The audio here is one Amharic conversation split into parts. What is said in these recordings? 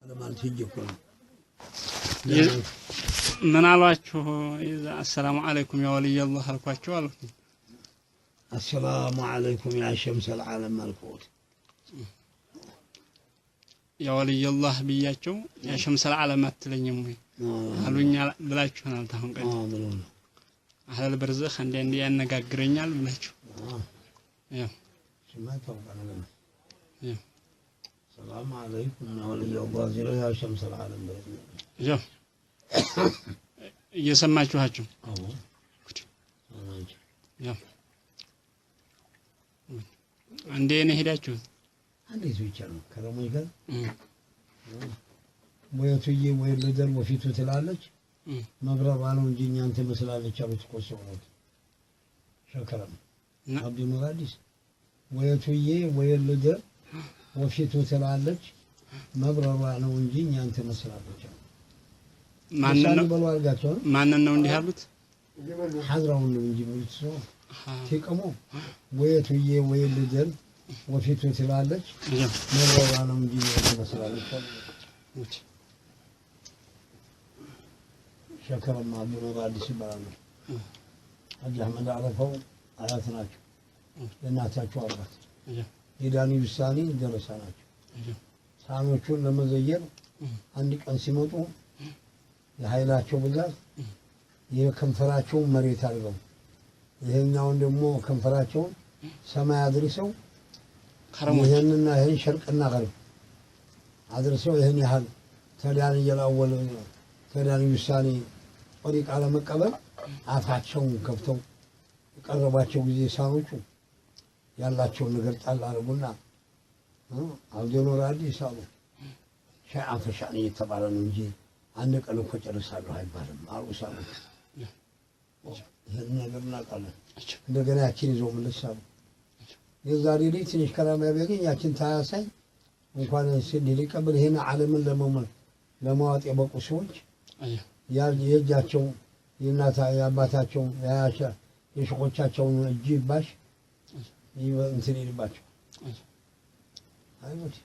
ለማለት ይጀኩና ምን አሏችሁ? السلام عليكم يا ولي الله አልኳቸው አልኩ። السلام عليكم يا شمس العالم الكوت يا ولي الله ብያቸው يا شمس العالم አትለኝም ወይ አሉኛ ብላችሁናል። ታሁን ቀን ብሎና አህለል በርዘኽ እንደ ያነጋግረኛል ብላችሁ ያው سمعتوا كلامنا ያው السلام عليكم يا ولي الله يا شمس العالم ያው እየሰማችኋቸው ያው አንዴ ነው ሄዳችሁ እንዴት ብቻ ነው ከረሞይ ጋር ወይቱዬ ወይ ለደር ወፊቱ ትላለች መብረባ ነው እንጂ እናንተ መስላለች አሉት ቆሰውት ሸከረም አብዱ ሙራዲስ ወይቱዬ ወይ ለደር ወፊቱ ትላለች መብረባ ነው እንጂ እናንተ መስላለች ማንን ነው እንዲህ ያሉት? ሐድራውን ነው እንጂ ብቻ ሲቀሙ ወይቱዬ ወይ ለደር ወፊቱ ትላለች መብረባ ነው እንጂ እናንተ መስላለች ሸከረም አብዱ ሙራዲስ ይባላሉ። አጅ አህመድ አረፈው አያት ናቸው። ለእናታቸው አባት የዳኒ ውሳኔ ደረሳ ናቸው። ሳኖቹን ለመዘየር አንድ ቀን ሲመጡ የኃይላቸው ብዛት የከንፈራቸውን መሬት አድርገው ይሄኛውን ደግሞ ከንፈራቸውን ሰማይ አድርሰው ይሄንና ይሄን ሸርቅና ገርብ አድርሰው ይሄን ያህል ተዳን እየላወለ ተዳን ውሳኔ ወዲቃ ለመቀበል አፋቸውን ከፍተው የቀረባቸው ጊዜ ሳኖቹ ያላቸውን ነገር ጣል አድርጉና አብዱኑር አዲስ አሉ ሻአ ፈሻን እየተባለ ነው እንጂ አንድ ቀን እኮ ጨርሳለሁ አይባልም አሉ ሳኖቹ። ይህን ነገር እናውቃለን። እንደገና ያችን ይዘው መለሳሉ። የዛሬ ላይ ትንሽ ከራማ ቢያገኝ ያችን ታያሳይ እንኳን ሲል ሊቀበል ይሄን ዓለምን ለማዋጥ የበቁ ሰዎች የእጃቸው የእናታ የአባታቸው ያያሻ የሽቆቻቸውን እጅ ባሽ እንትን ይልባቸው አይወት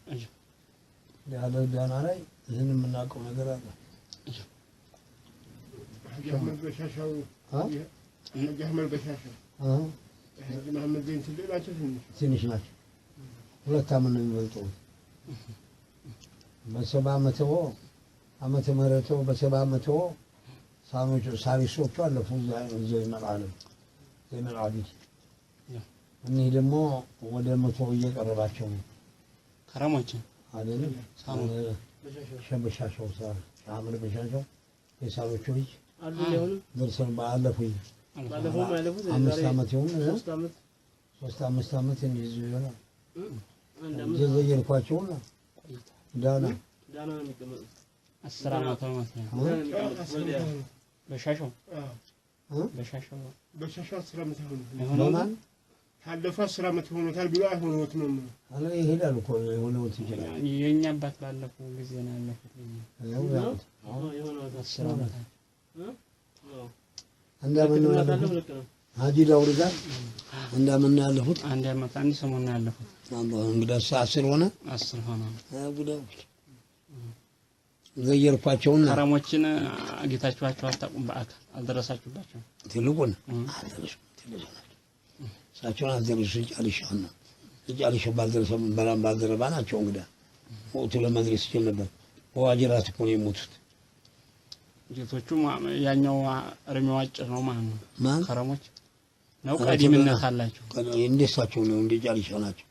ያለ ዳና ላይ ይህን የምናውቀው ነገር አለ። አህመድ በሻሻው አህመድ በሻሻው መሐመድ ዘይን ትንሽ ናቸው። ሁለት ዓመት ነው የሚበልጠው። በሰባ ዓመተ ምህረቱ በሰባ ዓመቱ ሳኖቹ ሳሪሶቹ አለፉ። ዘይነል ዓቢድ እኒህ ደግሞ ወደ 100 እየቀረባቸው ነው። ከረሞች አይደለም ሸበሻሻው አህመድ በሻሻው የሳኖቹ ልጅ ደርሰን ባለፉ ባለፉት 5 ዓመት ይሁን 3 ዓመት እንደዚህ ይሆናል። ዘየልኳቸውና ዳና ነው የሚቀመጡት 10 ዓመት ነው በሻሻው በሻሻው 10 ዓመት ሆኖታል። ታለፈ 10 ዓመት ሆኖታል ብሎ አይሆነውት ነው አለ ይሄዳል እኮ የሆነው ይችላል። የኛ አባት ባለፈው ጊዜ ነው ያለፉት የሆነው 10 ዓመት እንደምን ያለፉት ሀጂ ዳውድ ጋር እንደምን ያለፉት አንድ ዓመት አንድ ሰሞን ነው ያለፉት። እንግዲህ 10 ሆነ 10 ሆነ ጉዳዮች ዘየርኳቸውና ከረሞችን አግኝታችኋቸው አታውቁም? በአካል አልደረሳችሁባቸው? ትልቁን አደረሱ ሳቸውን አደረሱ ጫልሽ ባልደረሰም በላም ባልደረባ ናቸው። እንግዲህ ወጡ ለመድረስ ይችላል ነበር። በዋጅራት እኮ ነው የሞቱት። ጀቶቹ ያኛው እርሜው አጭር ነው ማለት ነው። ከረሞች ነው ቀዲምነት አላቸው። እንደሳቸው ነው እንደ ጫልሽ ናቸው።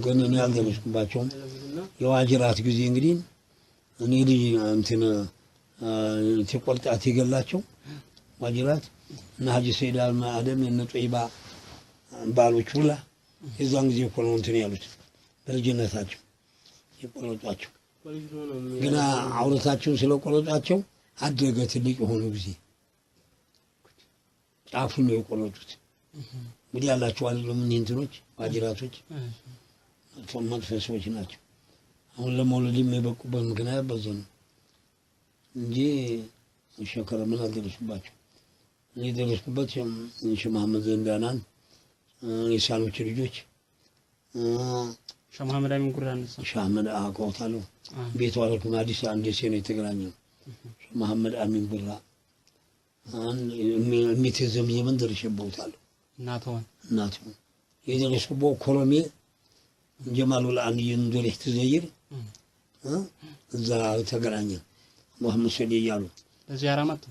ግን እኔ አልደረስኩባቸውም። የዋጅራት ጊዜ እንግዲህ እኔ ልጅ እንትን ተቆርጣት ይገላቸው ዋጅራት እና ሀጂ ሰይድ አልማደም የነ ጦይባ ባሎች ሁላ የዛን ጊዜ እኮ ነው እንትን ያሉት በልጅነታቸው የቆረጧቸው። ግና አውረታቸውን ስለቆረጧቸው አደገ ትልቅ የሆኑ ጊዜ ጫፉን ነው የቆረጡት። እንግዲህ ያላቸው አይደለም እነ እንትኖች ዋጅራቶች መጥፎ ሰዎች ናቸው። አሁን ለመውለድም የበቁበት ምክንያት በዚህ ነው እንጂ ሸከረ ምን አልደረሱባቸው። እኔ ደረስኩበት ሼህ መሐመድ ዘንዳናን የሳሎች ልጆች ሼህ መሐመድ አሚን ጉራን ሼህ መሐመድ አቆታለሁ ቤቷ ለኩም አዲስ አንድ ሴኔ የተገናኘው መሐመድ አሚን ጉራ የሚተዘም የመንደር ይሸበውታል እናቱ የደረስኩበት ኮሎሜ ጀማሉል አንይን ዶሬህ ተዘይር እዛ ተገናኘ መሐመድ ሰዲ ያሉ ለዚያራ መጡ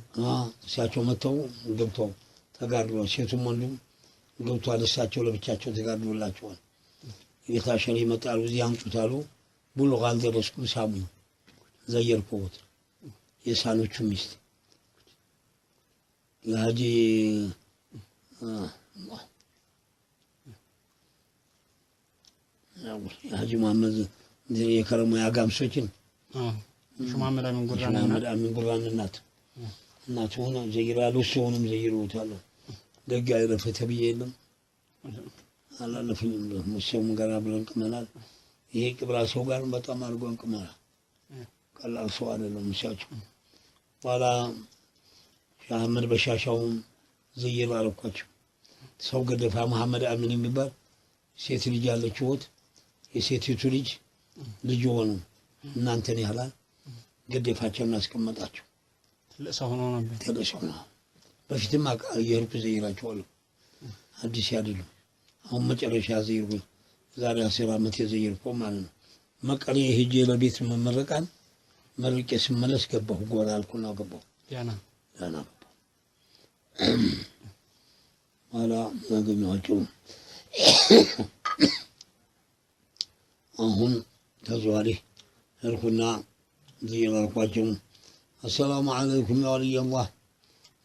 እሳቸው መተው ገብተው ተጋድሎ ሴቱም ወንዱም ገብቷል እሳቸው ለብቻቸው ተጋድሎላቸዋል የታሸሪ መጣሉ እዚህ አምጡታሉ ቡሉግ አልደረስኩም ሳሙኝ ዘየርኩት የሳኖቹ ሚስት ለሀጂ ሀጂ መሐመድ የከረሙ ያጋምሶችን ሹማመዳ ምን ጉራና እናት ሆነ ዘይራሉ ሰውንም ዘይሩታል ደጋ ይረፈተ በየለም አላለፈኝም ሙሰውም ጋር አብረን ቅመናል ይሄ ቅብራ ሰው ጋር በጣም አርጎን ቅመናል ቀላል ሰው አይደለም ሙሳቸው ዋላ ሻህመድ በሻሻው ዘይር አልኳቸው ሰው ገደፋ መሐመድ አሚን የሚባል ሴት ልጅ ያለችው የሴቲቱ ልጅ ሆኑ እናንተን ያህላል ገደፋቸውና አስቀመጣቸው ለሰው ሆኖ ነበር ተለሰው ነው በፊትም የርኩ ዘይራቸዋል አዲስ አይደለም አሁን መጨረሻ ዘይሩ ዛሬ 10 አመት የዘይርኩ ማለት ነው መቀሌ ሄጄ ለቤት መመረቃን መርቄ ስመለስ ገባሁ ጎራ አልኩና ገባሁ ያና ዋላ ያገኘኋቸው አሁን ተዟሪ እርኩና ዘይራኳቸው السلام عليكم يا ولي الله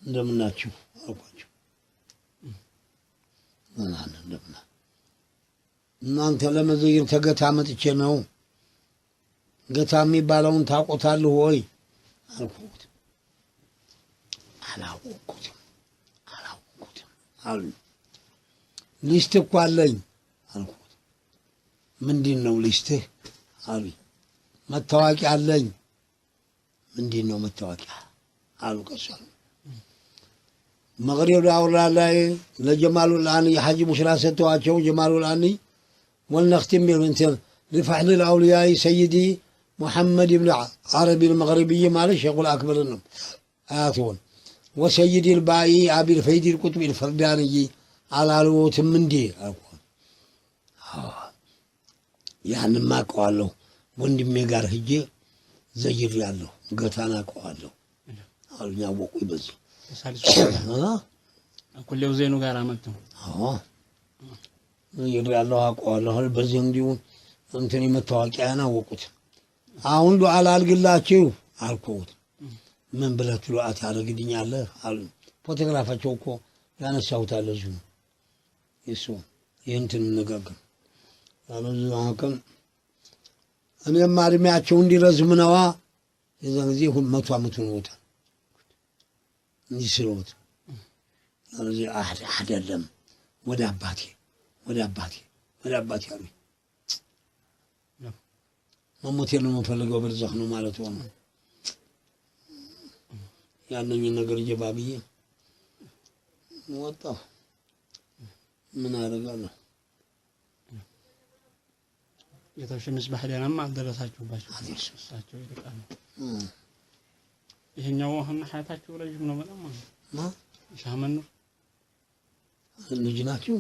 እንደምናችሁ አልኳቸው እንደምና እናንተ ለመዘይር ተገታ መጥቼ ነው ገታ የሚባለውን ታቆታለህ ወይ አልኩት አላወቁትም አሉ ሊስት እኮ አለኝ አልኩት ምንድነው ሊስትህ አሉ መታወቂያ አለኝ ምንድነው መታወቂያ አሉ ቀሰሉ መግሪብ ዳውራ ላይ ለጀማሉል አኒ ሐጂ ሙሽራ ሰጥተዋቸው ጀማሉል አኒ والنختم بالانتر رفعت للأولياء سيدي محمد بن عربي المغربي مالك شيخ الأكبر النم آتون وسيدي البائي أبي الفيد الكتب الفرداني على الوت من دي يعني ما قالوا وندي ميغار هجي زير يالله قتانا قالوا قالوا ياوقوا يبزوا كل وزينو غير عملتهم يريالله አቋለሁ በዚህ እንዲሁ እንትን መታወቂያና ወቁት አሁን ዱዓ አልግላችሁ አልኩት ምን ብላችሁ ዱዓ ታደርግልኛለህ አሉ ፎቶግራፋቸው እኮ ያነሳሁት አለ እዚሁ እሱ የእንትን ንግግር አለዚህ አሁን እኔም አድሜያቸው እንዲረዝም ነዋ የዛን ጊዜ 100 ዓመት ሆኖታል እንዲስሉት አለዚህ አይደለም ወደ አባቴ አሉ መሞት የለም ፈልገው በርዛህ ነው ማለት ነው ያንኝ ነገር ጀባብዬ ወጣሁ ምን አደርጋለሁ የተሸምስ ባህዲያናማ አልደረሳችሁባችሁ እሳቸው ይልቃሉ ይሄኛው አሁን ሐያታችሁ ረጅም ነው በጣም ሻመኑ ልጅ ናቸው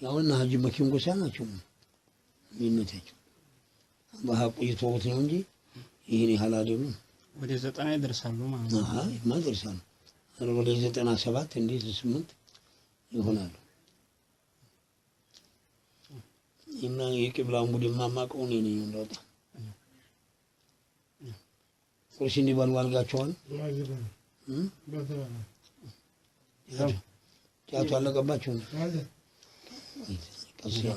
ያውና ሀጂ መኪን ጎሳ ናቸው ሚነታቸው በሐቁ ይተውት ነው እንጂ ይሄን ያህል አይደሉም ወደ 90 ይደርሳሉ ማለት ነው ማድረሳሉ ወደ 97 እንዴት 8 ይሆናሉ እና የቂብላን ቡድን ማማቀው ነው እንደወጣ ቁርስ እንዲበሉ አልጋቸዋል ጫቱ አለቀባቸው አለ ቀሲያ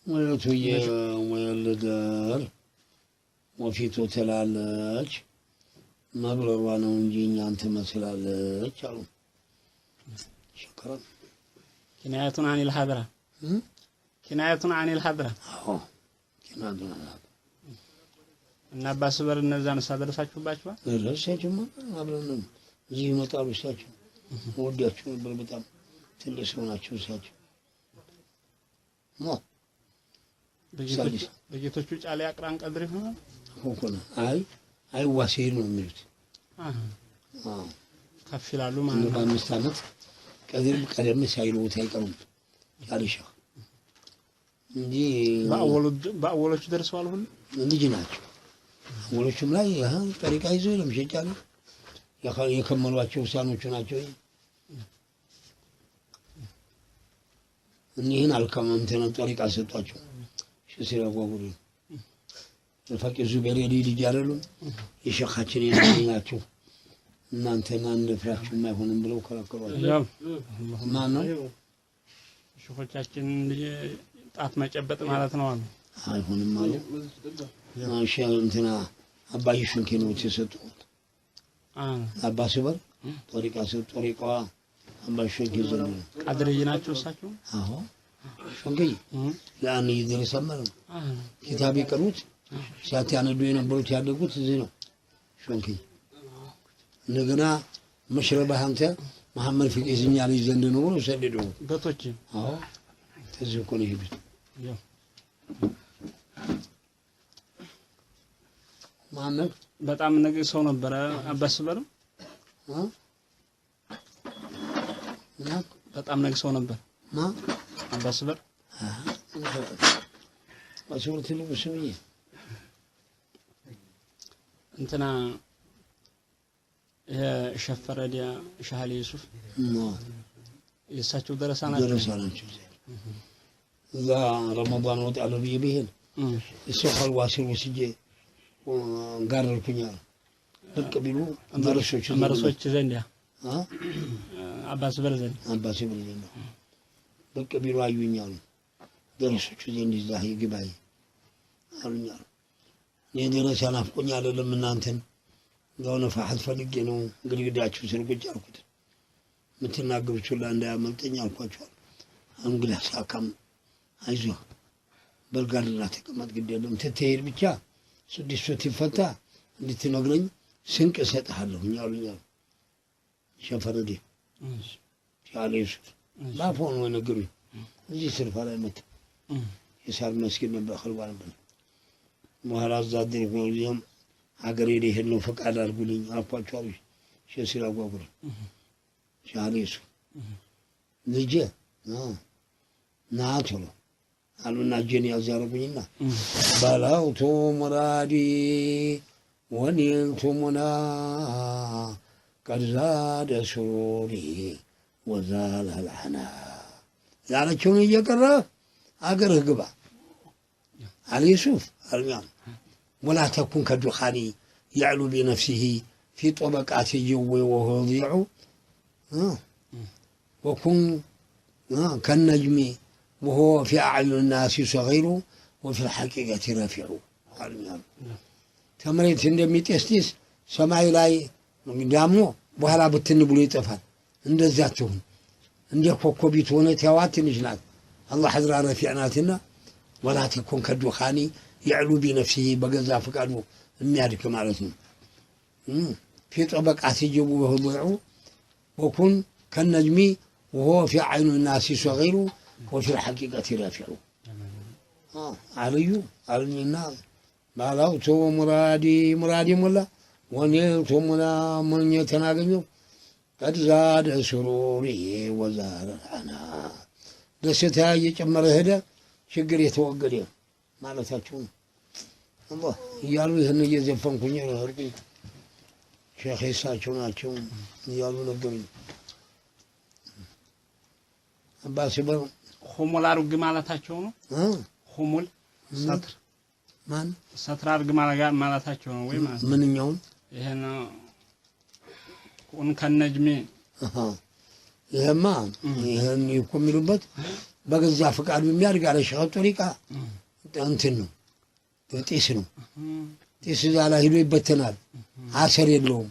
ወይቱየ ወይልዳር ወፊቱ ተላለች መብረሯ ነው እንጂ አንተ መስላለች አሉ شكرا كناية عن الحضرة كناية عن الحضرة كناية عن الحضرة እና አባስበር እነዛን ሳደረሳችሁባችኋል? ደረሳችሁማ አብረን ነው እዚህ ይመጣሉ። እሳቸው ወዲያቸው ነበር በጣም ትልቅ ሰው ናቸው እሳቸው። በጌቶቹ ጫሌ አቅራን ቀድር ይሆናል ሆነ አይ ዋሴር ነው የሚሉት። ከፍ ይላሉ ማለት ነው። በአምስት ዓመት ቀደም ሳይሉት አይቀሩም ያልሻ እንጂ በአወሎቹ ደርሰዋል። ሁሉ ልጅ ናቸው። አወሎቹም ላይ ጠሪቃ ይዞ ለምሸጫሉ የከመሏቸው ውሳኖቹ ናቸው። እኒህን አልከመምተነ ጠሪቃ ሰጧቸው። ሲራጓጉሩ ፈቂ ዙቤር ልጅ አይደሉም የሸኻችን ናቸው። እናንተና እንደፍራችሁ የማይሆንም ብለው ከለከሏቸው። ማን ነው ሸኾቻችን ጣት መጨበጥ ማለት ነው አሉ። አይሆንም አሉ። ማሻ እንትና አባይ ሹንኬ ነው የተሰጡት። አባስበር ጠሪቃ ሰጡ። ጠሪቃዋ አባይ ሹንኬ ዘመኑ አድርይ ናቸው እሳቸው። አዎ ሹንኬ ያን ይደረስ ማለት ኪታብ ይቀሩት ሲያታነዱ የነበሩት ያደጉት እዚህ ነው ሹንኬ። እንደገና መሽረባ አንተ መሐመድ ፍቄ ዝኛ ልጅ ዘንድ ነው ብለው ሰደደው ገቶች። አዎ ተዚህ እኮ ነው ይሄዱት። ማነው በጣም ነገ ሰው ነበረ አባስበር በጣም ነገ ሰው ነበር አባስበር አባስበር ትልቁ ሰውዬ እንትና ሸፈረዲያ ሻህሊ ዩሱፍ የሳቸው ደረሳ ናቸው። እዛ ረመዳን ወጣ አለ ብዬ ብሄድ እሱ ኸልዋሲር ወስጄ ጋርልኩኛል። ብቅ ቢሉ መርሶች ዘንድ አባስበር ዘንድ ብቅ ቢሉ አዩኛሉ። ደረሶቹ ዘንድ እዛ ይግባይ አሉኛል። እኔ ደረሳ ናፍቆኝ አይደለም እናንተን ጋውነ ፈሐት ፈልጌ ነው ግድግዳችሁ ስር ቁጭ አልኩት። ምትናገሩት ሁላ እንዳያመልጠኝ አልኳቸዋል። እንግዲህ ሳካም አይዞህ በልጋድና ተቀመጥ ግድ የለም ትትሄድ ብቻ ስድስት ይፈታ እንድትነግረኝ ስንቅ እሰጥሃለሁ አሉኛል። ሸፈረዴ ሻሌ ዩሱፍ ባፎን ነው ነገሩኝ። እዚህ ስርፋ ላይ መጣ የሳር መስጊድ ነበር ኸልዋ ነበር። በኋላ እዛ አደረኩ ይም ሀገሬ ሊሄድ ነው ፈቃድ አድርጉልኝ አልኳቸው። ሸሲራ ጓጉር ሻሌ ዩሱፍ ልጄ ናቶ ነው አሉና እጄን ያዝ ያደረጉኝና በላውቱ ሙራዲ ወኒልቱ ሙና ቀድ ዛደ ሱሩሪ ወዛለ ልዓና ያለችውን እየቀረ አገርህ ግባ አለ ዩሱፍ አልሚያም ولا تكن كالدخان يعلو بنفسه في طبقات الجو وهو يضيع وكن كالنجم وهو في أعين الناس صغير وفي الحقيقة رفيع تمريت عندما تستيس سماي لاي دامو بحالا بتن بلو يطفال عند ذاتهم عند كوكوبيت ونت هوات نجنات الله حضر رفيعناتنا ولا تكن كالدخان يعلو بنفسه بقزا فقالوا الميادك مالتهم في طبقات الجو وهو يضيع وكن كالنجم وهو في عين الناس صغير وفي الحقيقة رافع علي النار بلغت مرادي ملا ونلت ملا من يتناقض قد زاد سروري وزاد العنا دستا يجمر هذا شقر يتوقد مالتاكم الله يالو هن يزفنكم يرهركم شيخ يساچو ናቸው ያሉ ነገሩኝ። አባስበር ኹሙል አርግ ማለታቸው ነው። ኹሙል ሰትር ማን ሰትር አርግ ማለታቸው ነው ወይ ማለት ምንኛው ይሄን ኩን ከነጅሚ ይሄማ ይሄን ይቆሚሉበት በገዛ ፍቃዱ የሚያድግ አለ ሸኸ ጦሪቃ እንትን ነው ጤስ ነው። ጤስ ዛላ ሂዶ ይበተናል። አሰር የለውም።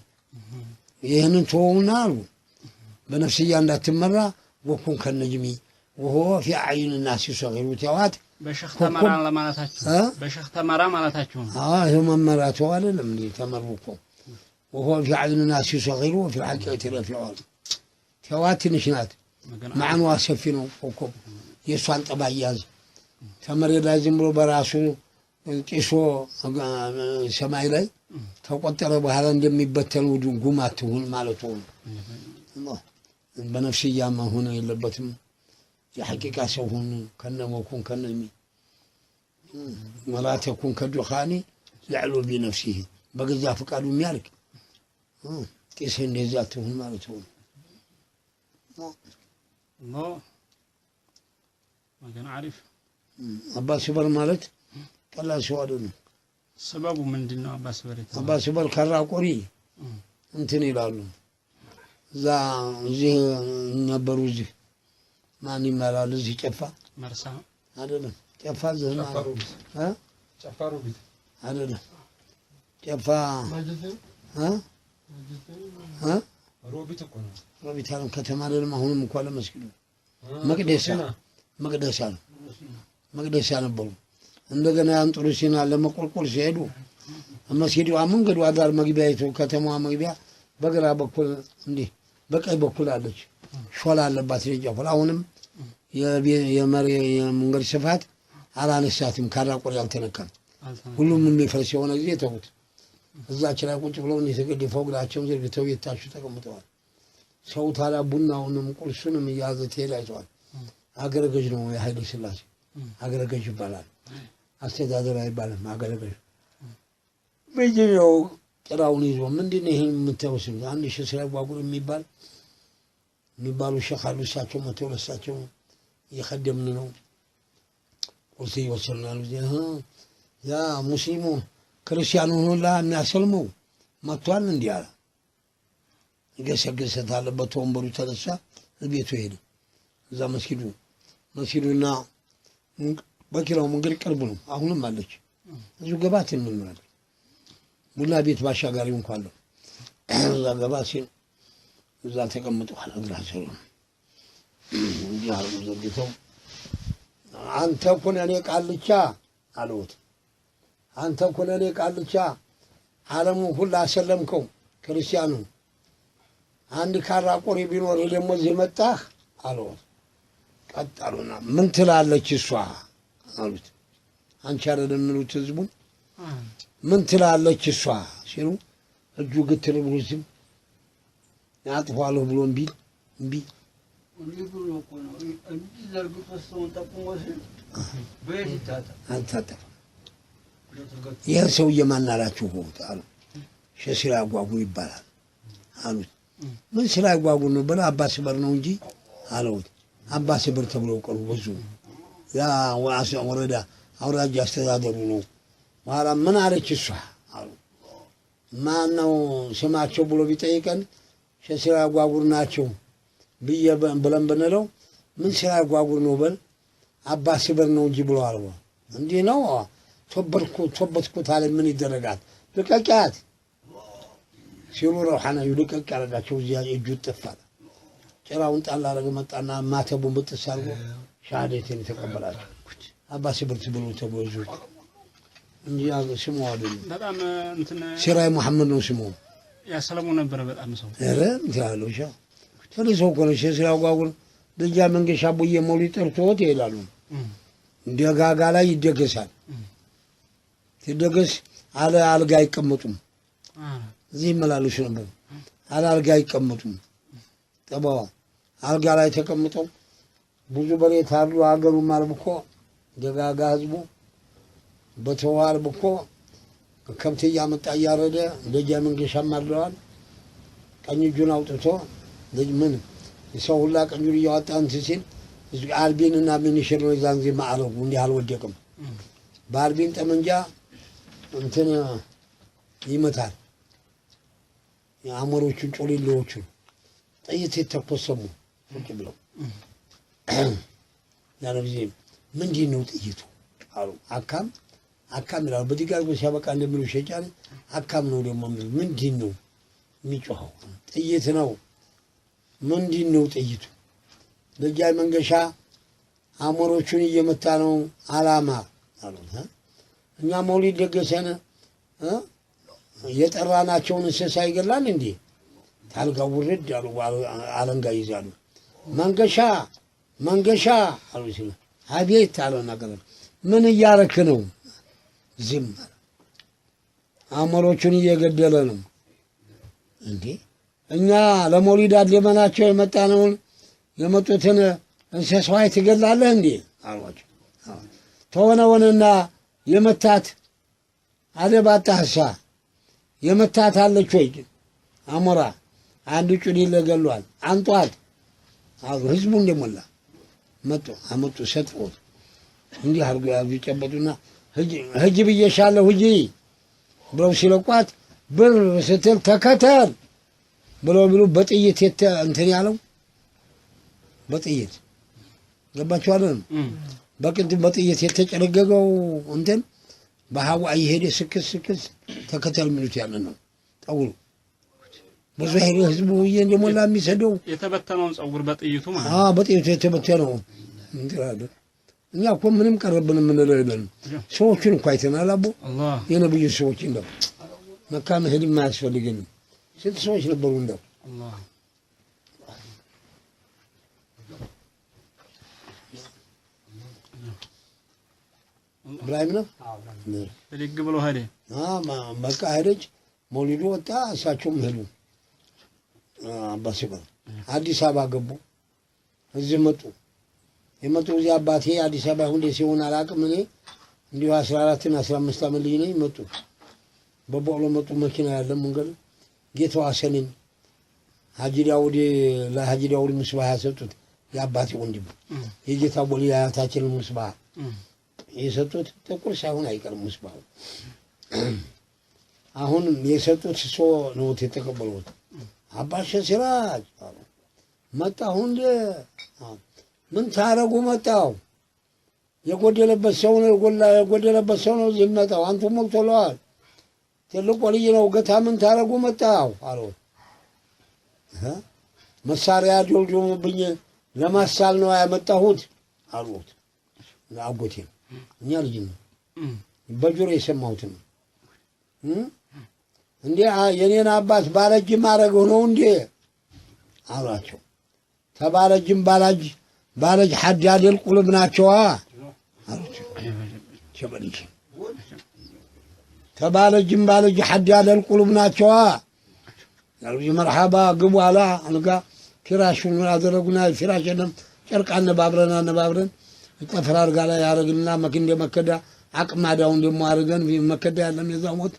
ይህንን ተወውና አሉ በነፍስያ እንዳትመራ ወኩን ከነጅሚ وهو في أعين الناس صغير وتوات በሸህ ተመራ ለማለታችሁ በሸህ ተመራ ማለታችሁ ይሄ መመራቱ አይደለም እንዴ ተመርኮ وهو في عين الناس صغير وفي الحقيقة رفيع تواتنش نات معنوا سفينو وكم يسوان طباياز ተመሬ ላይ ዝም ብሎ በራሱ ቂሶ ሰማይ ላይ ተቆጠረ በኋላ እንደሚበተን ጉም አትሁን ማለቱ ነው። በነፍስያ መሆን የለበትም። የሐቂቃ ሰው ሁን ከነመኩን ከነሚ መላተኩን ከዱኻኒ ያዕሉ بنفسه በገዛ ፍቃዱ የሚያልቅ ቂስ እንደዛ አትሁን ማለቱ ነው። ነው ማገን عارف አባ ስበር ማለት ቀላል ሰው አይደለም። ሰበቡ ምንድነው? አባ ስበር ከራቆሪ እንትን ይላሉ። እዚህ ነበሩ እዚህ ማን ይመላል እዚህ ጨፋ መርሳ አይደለም ጨፋ ዘና ጨፋሩ ቢት አይደለም ጨፋ ሮቢት እኮ ነው። ሮቢት አለም ከተማ አይደለም። አሁንም እንኳን ለመስጊዱ መቅደሳ ነበሩ። እንደገና ያንጥሩ ሲና ለመቆልቆል ሲሄዱ መስጊዱ መንገዱ አዳር መግቢያይቱ ከተማዋ መግቢያ በግራ በኩል እንዲህ በቀኝ በኩል አለች ሾላ አለባት ልጅ አሁንም የመንገድ ስፋት አላነሳትም። ካራቆር ያልተነካም ሁሉም የሚፈርስ የሆነ ጊዜ ተውት። እዛች ላይ ቁጭ ብለው የተገደፈው እግራቸውን ዘርግተው የታሹ ተቀምጠዋል። ሰው ታዲያ ቡናውንም ቁርሱንም እያዘ ተሄዳይተዋል። አገረ ገዥ ነው የኃይለ ሥላሴ አገረ ገዥ ይባላል። አስተዳደር አይባልም አገረ ገዥ። ምንድነው ጥራውን ይዞ ምንድነው ይሄን የምትወስዱ? አንድ ሺህ ስራ ጓጉር የሚባሉ ሸህ አሉ። እሳቸው መተው ለእሳቸው እየኸደምን ነው ቁርስ ይወስልናል። ያ ሙስሊሙ ክርስቲያኑ ሁላ የሚያሰልመው መጥቷል እንዲህ አለ። ገሰገሰት አለበት ወንበሩ ተነሳ ቤቱ ሄደ። እዛ መስጊዱና በኪራው መንገድ ቅርብ ነው። አሁንም አለች እዙ ገባት እንምራለን። ቡና ቤት ባሻጋሪ እንኳን ነው። እዛ ገባ ሲል እዛ ተቀምጠዋል። እግራቸው እንዲህ አሉ ዘግተው አንተ እኮ ነህ እኔ ቃልቻ አሉት። አንተ እኮ ነህ እኔ ቃልቻ ዓለሙን ሁላ አሰለምከው ክርስቲያኑ አንድ ካራቆሪ ቢኖር ደግሞ እዚህ መጣህ አሉት። ቀጠሉና ምን ትላለች እሷ አሉት። አንቺ አይደለም የሚሉት ህዝቡን ምን ትላለች እሷ ሲሉ እጁ ግትር ብሎ ዝም ያጥፋለሁ ብሎ እምቢ አልታጠፈም። ይህ ሰውዬ ማን አላችሁ አሉ። ሼህ ሲራ ጓጉ ይባላል አሉት። ምን ሲራ ጓጉ ነው? በላ አባ ስበር ነው እንጂ አለውት። አባ ስበር ተብለው ቀሩ ብዙ ያ ወረዳ አውራጃ አስተዳደሩ ነው። በኋላ ምን አለች እሷ አሉ። ማን ነው ስማቸው ብሎ ቢጠይቀን ሼህ ሲራ ጓጉር ናቸው ብለን ብንለው ምን ሲራ ጓጉር ነው በል አባ ስበር ነው እንጂ ብሎ አልቦ እንዲህ ነው ቶበትኩት አለ። ምን ይደረጋል ልቀቂያት ሲሉ ረውሐና ይልቀቅ ያደረጋቸው እዚያ እጁ ጥፋል። ጭራውን ጣል አደረገ። መጣና ማተቡን ብጥስ አድርጎ ሻሃደትን ተቀበላቸው። አባ ስብርት ብሎ ተበዙ እንጂ ስሙ አይደለም። በጣም እንትን ሲራይ መሐመድ ነው ስሙ። ያሰለሙ ነበር በጣም ሰው እንታለው ሻ ሰው እኮ ነው ሲራው ጓጉር ደጃ መንገሻ አቡዬ መውሊድ ጠርቶት ይላሉ። እንደጋጋ ላይ ይደገሳል። ሲደገስ አለ አልጋ አይቀመጡም። እዚህ መላልሽ ነበር። አለ አልጋ አይቀመጡም። ጠባዋ አልጋ ላይ ተቀምጠው ብዙ በሬ ታርዶ አገሩ ማርብኮ ደጋጋ ህዝቡ በተዋር ብኮ ከብት እያመጣ እያረደ ደጃ መንገሻ ማርደዋል። ቀኝ እጁን አውጥቶ ምን ሰው ሁላ ቀኙን እያወጣ እንትን ሲል አልቢንና ሚኒሽር ነው የዛን ጊዜ ማዕረጉ እንዲህ አልወደቅም። በአልቢን ጠመንጃ እንትን ይመታል። የአሞሮቹን ጮሌሌዎቹን ጥይት የተኮሰሙ ቁጭ ብለው ያን ጊዜ ምንድን ነው ጥይቱ አሉ። አካም ይላሉ። በዲጋርጎ ሲያበቃ እንደሚሉ ሸጫኔ አካም ነው ደግሞ ምንድን ነው የሚጮኸው? ጥይት ነው። ምንድን ነው ጥይቱ? ደጃይ መንገሻ አሞሮቹን እየመታ ነው አላማ አሉት። እኛ መውሊድ ደግሰን የጠራናቸውን እንስሳ ይገላል እንዴ? ታልጋው ውርድ አሉ። አለንጋ ይዛሉ። መንገሻ አሉ ሲሉ አቤት አለና ቀረ። ምን እያረክ ነው? ዝም አለ። አሞሮቹን እየገደለ ነው እንዴ? እኛ ለመውሊድ አድመናቸው የመጡትን እንስሳዋይ ትገላለህ እንዴ አሏቸው። ተወነወነና የመታት አደባጣህሳ የመታት አለች ወይ አሞራ አንድ ጩዲ ለገሏል አንጧት አሉ። ህዝቡ እንደሞላ አመጡ ሰጥፎት እንዲህ አርጎ ያዙ ጨበጡና ህጅ ብዬሻለሁ ህጂ ብለው ሲለቋት ብር ስትል ተከተል ብለው ቢሉ በጥይት እንትን ያለው በጥይት ገባችሁ አይደል? በጥይት የተጨረገገው እንትን በሐዋ እየሄደ ስክስ ተከተል የሚሉት ያንን ነው። ጠውሉ ብዙ ሄዶ ህዝቡ እንደሞላ የሚሰደው የተበተነውን ጸጉር በጥይቱ ማለት በጥይቱ የተበተነው እንትን እኛ እኮ ምንም ቀረብን የምንለው የለንም። ሰዎቹን እኮ አይተናል። አቦ የነብዩ ሰዎች እንደው መካ መሄድ የማያስፈልገንም ስንት ሰዎች ነበሩ እንደው ኢብራሂም ነው ልግ ብሎ ሄደ። መካ ሄደች። መውሊዱ ወጣ። እሳቸውም ሄዱ። አባስ ይባል አዲስ አበባ ገቡ። እዚህ መጡ። የመጡ እዚህ አባቴ አዲስ አበባ ሁሌ ሲሆን አላውቅም። እኔ እንዲሁ 14 እና 15 ዓመት ልጅ ነኝ። መጡ። በቦሎ መጡ። መኪና ያለ መንገድ ጌታው አሰነኝ ሀጂ ዳውድ ለሀጂ ዳውድ ምስባህ ያሰጡት የአባቴ ወንድም የጌታ ቦሊ ያታችን ምስባህ የሰጡት ጥቁር ሳይሆን አይቀርም ምስባሁ። አሁን የሰጡት ሰው ነው የተቀበሉት። አባሸ ሲራጅ መጣሁ እንደ ምን ታረጉ መጣሁ። የጎደለበት ሰው ነው የጎደለበት ሰው ነው የሚመጣው። አንቱ ሞልቶለዋል። ትልቅ ወልይ ነው ገታ ምን ታረጉ መጣሁ አሉ። መሳሪያ ጆልጆብኝ ለማሳል ነው ያመጣሁት አሉት። አጎቴ እኛ ልጅ ነው በጆሮ የሰማሁት ነው እንዴ የኔን አባት ባለጅ ማረገው ነው እንዴ አሏቸው። ተባለጅም ባለጅ ሐዳል ቁልብ ናቸው አሉት። ሸበልሽ ተባለጅም ባለጅ ሐዳል ቁልብ ናቸው ያሉ መርሐባ ግቡ አላ አልጋ ፍራሹን አደረጉና ፍራሽ የለም ጨርቅ አነባብረን ጠፍር አርጋ ላይ ያረግና መክንደ መከዳ አቅማዳውን ደሞ አርገን መከዳ ያለም የዛው ሞት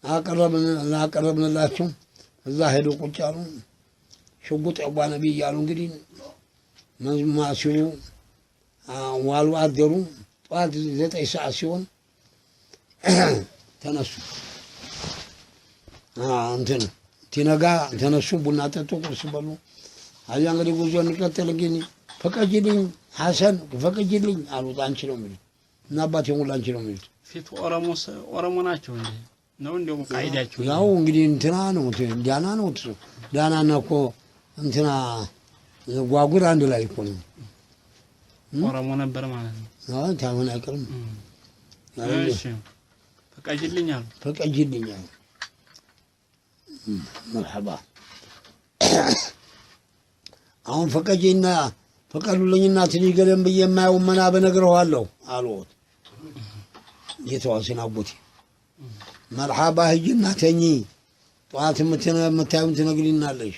አቀረብንላቸው። እዛ ሄዶ ቁጭ አሉ። ሽጉጥ ያዋ ነብይ ያሉ እንግዲህ ማሲዩ ዋሉ አደሩ። ጠዋት 9 ሰዓት ሲሆን ተነሱ። እንትን ቲነጋ ተነሱ። ቡና ጠጡ፣ ቁርስ በሉ። አያ እንግዲህ ጉዞ እንቀጥል ግን ፈቀጅልኝ ሐሰን ፈቀጅልኝ አሉት። አንቺ ነው የሚሉት እና አባቴ ሙሉ አንቺ ነው የሚሉት። ፊት ኦሮሞ ናቸው እንዴ ነው እንደው ቃይዳቸው ያው እንግዲህ እንትና ነው ዳና ነው ዳናና እኮ እንትና ጓጉር አንድ ላይ እኮ ነው። ኦሮሞ ነበር ማለት ነው። አዎ ታውን አይቀርም። እሺ ፈቀጅልኝ አሉ። ፈቀጅልኝ አሉ። መርሐባ አሁን ፈቀዱልኝና ትንሽ ገደም ብዬ የማየው መናበ ነግረዋለሁ አሉት። የተዋሰና አጎቴ መርሐባ ሂጂና ተኚ ጠዋት የምታዩን ትነግሪናለሽ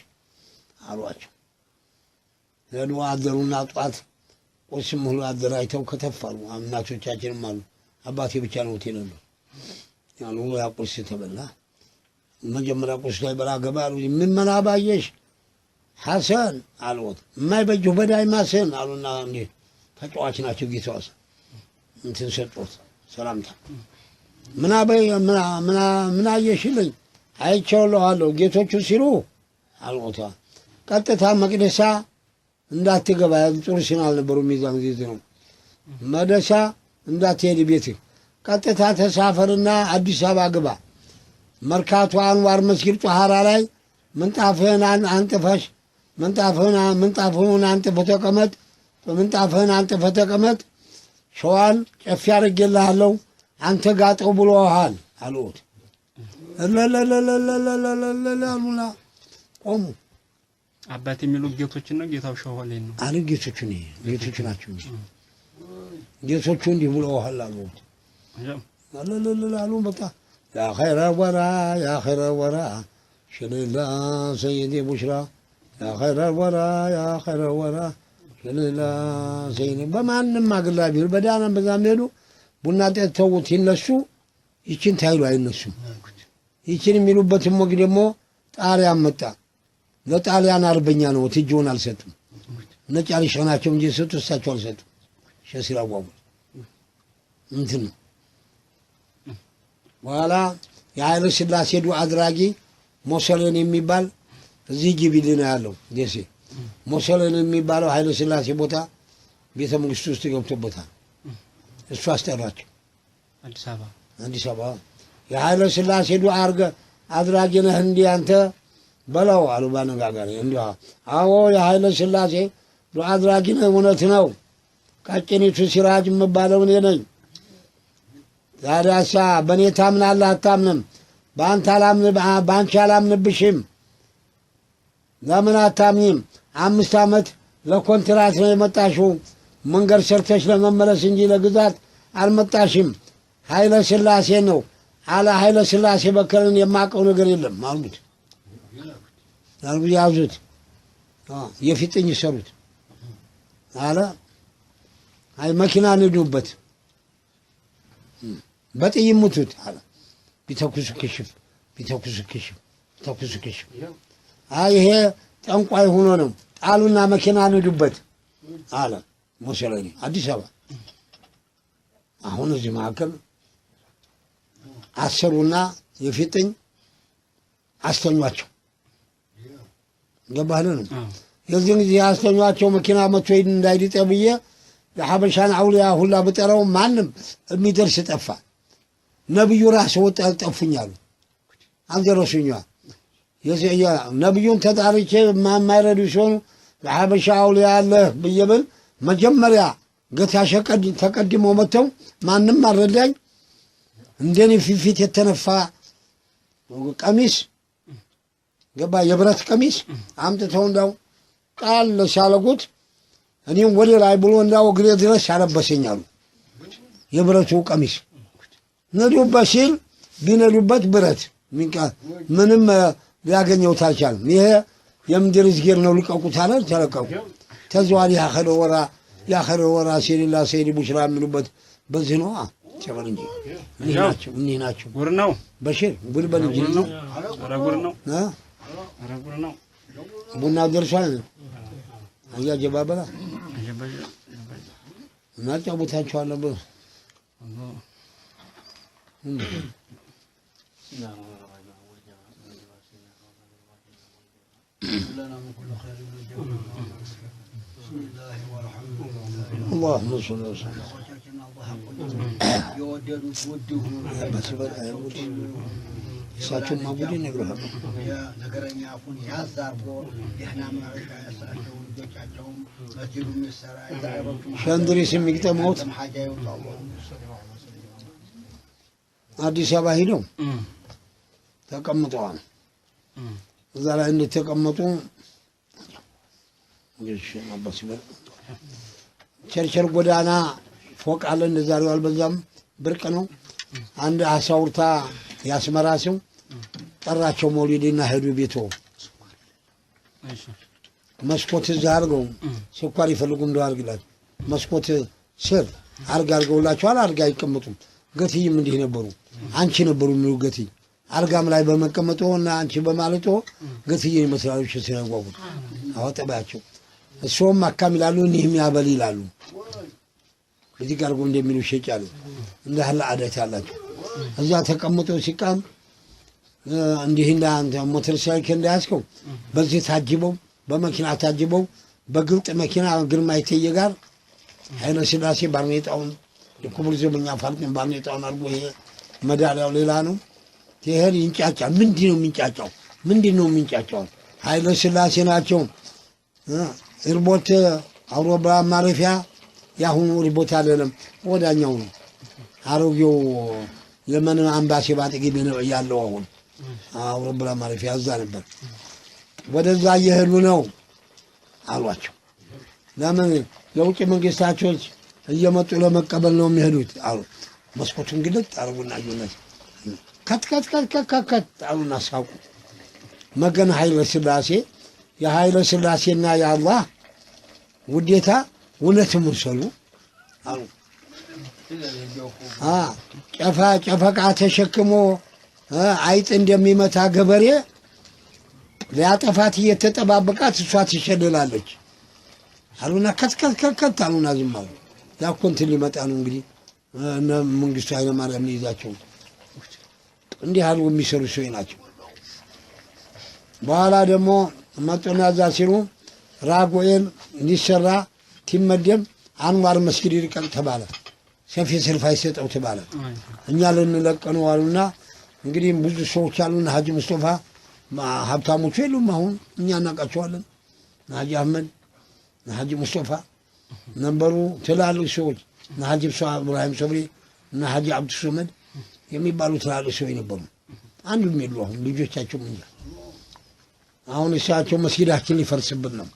አሏቸው። ሄዱ አደሩና ጠዋት ቁርስም ሁሉ አደራጅተው ከተፋሉ። እናቶቻችንም አሉ። አባቴ ብቻ ነው ሆቴል ነው ያሉ። ያ ቁርስ ተበላ። መጀመሪያ ቁርስ ላይ በላ ገባ አሉ። ምን መናባየሽ ሐሰን አሉት። የማይበጁ በዳይ ማሰን አሉና እንዴ ተጫዋች ናቸው። ጌታዋስ እንትን ሰጡት ሰላምታ። ምን አየሽልኝ? አይቼዋለሁ ጌቶቹ ሲሉ አልሞታ ቀጥታ መቅደሳ እንዳትገባ ጥሩ ሲና አልነበሩ ሚዛን ጊዜ ነው መደሳ እንዳትሄድ ቤትህ ቀጥታ ተሳፈርና አዲስ አበባ ግባ። መርካቶ አንዋር መስጊድ ጧሃራ ላይ ምንጣፍህን አንጥፈሽ ምንጣፍህን አንጥፈህ ተቀመጥ። ምንጣፍህን አንጥፈህ ተቀመጥ፣ ሸዋን ጨፌ አድርጌልሃለሁ፣ አንተ ጋጠው ብሎሃል አሉት። አሉና ቆሙ። አባት የሚሉ ጌቶችን ነው ጌታው ሸዋሌን ነው አሉ። ጌቶቹ ናቸው እንጂ ጌቶቹ እንዲህ ብለውሃል አሉት። አሉ በቃ ያ ኸይረ ወራ ያ ኸይረ ወራ ሽልላ ሰይዲ ቡሽራ ያ ኸይረ ወራ ያ ኸይረ ወራ ሽልላ ሰይዲ በማንም አግላ ቢል በዳናም በዛም ሄዱ ቡና ጠጥተውት ይነሱ ይችን ታይሉ አይነሱም። ይችን የሚሉበትም ወግ ደግሞ ጣሊያን መጣ። ለጣሊያን አርበኛ ነው ትጆን አልሰጡም። ነጭ አልሸናቸው እንጂ ሰጡ እሳቸው አልሰጡም። ሸሲራዋው እንትን በኋላ የኃይለ ሥላሴ ዱዓ አድራጊ ሞሰለን የሚባል እዚህ ግቢል ነው ያለው ደሴ። ሞሰለን የሚባለው ኃይለ ሥላሴ ቦታ ቤተ መንግስት ውስጥ ገብቶበታል። እሱ አስጠራቸው አዲስ አበባ የኃይለ ሥላሴ ዱዓ አድራጊ ነህ እንዴ አንተ በለው አሉ ባነጋጋሪ። እንዴ አዎ የኃይለ ሥላሴ ዱዓ አድራጊ ነህ፣ እውነት ነው። ቀጭኒቱ ሲራጅ የምባለው እኔ ነኝ። ዛሬሳ በእኔ ታምናለህ አታምንም? በአንቺ አላምንብሽም። ለምን አታምኝም? 5 ዓመት ለኮንትራት ነው የመጣሽው። መንገድ ሰርተሽ ለመመለስ እንጂ ለግዛት አልመጣሽም። ኃይለ ሥላሴ ነው አለ። ኃይለ ሥላሴ በከልን የማውቀው ነገር የለም አሉት። ያዙት፣ የፊጥኝ ሰሩት አለ። አይ መኪና ንዱበት፣ በጥይት ሙቱት አለ። ቢተኩሱ ክሽፍ ቢተኩሱ ክሽፍ ቢተኩሱ ክሽፍ። አይ ይሄ ጠንቋይ ሆኖ ነው፣ ጣሉና መኪና ንዱበት አለ ሞሰለኒ አዲስ አበባ። አሁን እዚህ መካከል አሰሩና የፊጥኝ አስተኟቸው። ገባህ ነው የዚህ ጊዜ አስተኟቸው። መኪና መጥቶ እንዳይዲጠ ብዬ የሐበሻን አውሊያ ሁላ ብጠራው ማንም የሚደርስ ጠፋ። ነብዩ ራስ ወጣ ጠፉኛሉ። አንደረሱኛ ነብዩን ተጣርቼ የማይረዱ ሲሆኑ የሐበሻ አውሊያ አለ ብዬ ብል መጀመሪያ ገታሸ ተቀድመው መጥተው ማንም አልረዳኝ። እንደኔ ፊት የተነፋ ቀሚስ ገባ የብረት ቀሚስ አምጥተው እንዳው ቃል ሲያለጉት እኔም ወደ ላይ ብሎ እንዳው እግሬ ድረስ ያለበሰኛሉ። የብረቱ ቀሚስ ነዱበት ሲል ቢነዱበት ብረት ምንም ሊያገኘው አልቻለም። ይሄ የምድር ዝጌር ነው። ልቀቁት አለ። ተለቀቁ። ተዘዋሪ ያኸረ ወራ ሲሪላ ሰይድ ቡሽራ የሚሉበት በዚህ ነው። ቸበል እንጂ እኒህ ናቸው። ጉር ነው በሽር ጉር በል እንጂ ጉር ነው ጉር ነው። ቡና ደርሷል። አያ ጀባበላ እናጫውታችኋለሁ። اللهم صل وسلم የወደዱት ውድ ሆኖ እሳቸው ማቡዲ ነግረዋል። ነገረኛ አፉን ያዛርጎ ደህና ማረሻ ያሳቸው ልጆቻቸውም መስጂዱ የሚሰራ ሸንድሪስ የሚግጠመውት አዲስ አበባ ሂደው ተቀምጠዋል። እዛ ላይ እንደተቀመጡ ቸርቸር ጎዳና ፎቅ አለ። እንደዛሬው አልበዛም፣ ብርቅ ነው። አንድ አሳውርታ ያስመራ ሰው ጠራቸው። መውሊድና ሄዱ ቤቶ መስኮት እዛ አድርገው ስኳር ይፈልጉ እንደው አድርግላቸው መስኮት ስር አድርገውላቸዋል። አድርጋ አይቀመጡም። ገትይም እንዲህ ነበሩ። አንቺ ነበሩ የሚሉ ገትይ አልጋም ላይ በመቀመጡ እና አንቺ በማለቱ ገትይ ይመስላሉ። ሲያጓጉ አወጣባቸው። እሱም አካም ይላሉ፣ እኒህም ያበል ይላሉ። እዚህ ጋር ጎን እንደሚሉ ሸጫሉ እንዳለ አዳት ያላቸው እዛ ተቀምጠው ሲቃም እንዲህ እንደ አንተ ሞተር ሳይክል እንዳያስከው በዚህ ታጅበው በመኪና ታጅበው በግብጥ መኪና ግርማ ይተየ ጋር ኃይለ ሥላሴ ባርኔጣውን የክቡር ዘበኛ ፋልቁን ባርኔጣውን አድርጎ ይሄ መዳሊያው ሌላ ነው። ይሄን ይንጫጫል። ምንድን ነው የሚንጫጫው? ምንድን ነው የሚንጫጫው? ኃይለ ሥላሴ ናቸው። እርቦት አውሮፕላን ማረፊያ ያሁኑ ቦታ አይደለም፣ ወዳኛው ነው። አሮጌው የመን አምባሲ ባጠገብ ያለው አሁን አውሮፕላን ማረፊያ እዛ ነበር። ወደዛ እየሄዱ ነው አሏቸው። ለምን የውጭ መንግስታቶች እየመጡ ለመቀበል ነው የሚሄዱት አሉ። መስኮቱን ግልጥ አርጉና ዩነት ከት አሉና ሳቁ። መገን ኃይለ ሥላሴ የኃይለ ሥላሴና የአላህ ውዴታ እውነት መሰሉ አሉ። ጨፈቃ ተሸክሞ አይጥ እንደሚመታ ገበሬ ሊያጠፋት እየተጠባበቃት እሷ ትሸልላለች አሉና ከት አሉና ዝም አሉ። ያኮ እንትን ሊመጣ ነው እንግዲህ እነ መንግስቱ ኃይለማርያም ይዛቸው እንዲህ አሉ የሚሰሩ ሰው ናቸው። በኋላ ደግሞ መጡና እዛ ሲሉ ራጉኤል እንዲሰራ ቲመደም አንዋር መስጊድ ይልቀቅ ተባለ። ሰፊ ሰልፍ አይሰጠው ተባለ። እኛ ልንለቀነው አሉና እንግዲህ ብዙ ሰዎች አሉና ሀጂ ሙስጠፋ ሀብታሞቹ የሉም አሁን እኛ እናውቃቸዋለን። ሀጂ አህመድ ሀጂ ሙስጠፋ ነበሩ ትላልቅ ሰዎች። ሀጂ ኢብራሂም ሶብሪ እና ሀጂ አብዱ ሶመድ የሚባሉ ትላልቅ ሰዎች ነበሩ። አንዱም የሉ አሁን ልጆቻቸው እንጃ። አሁን እሳቸው መስጊዳችን ሊፈርስብን ነው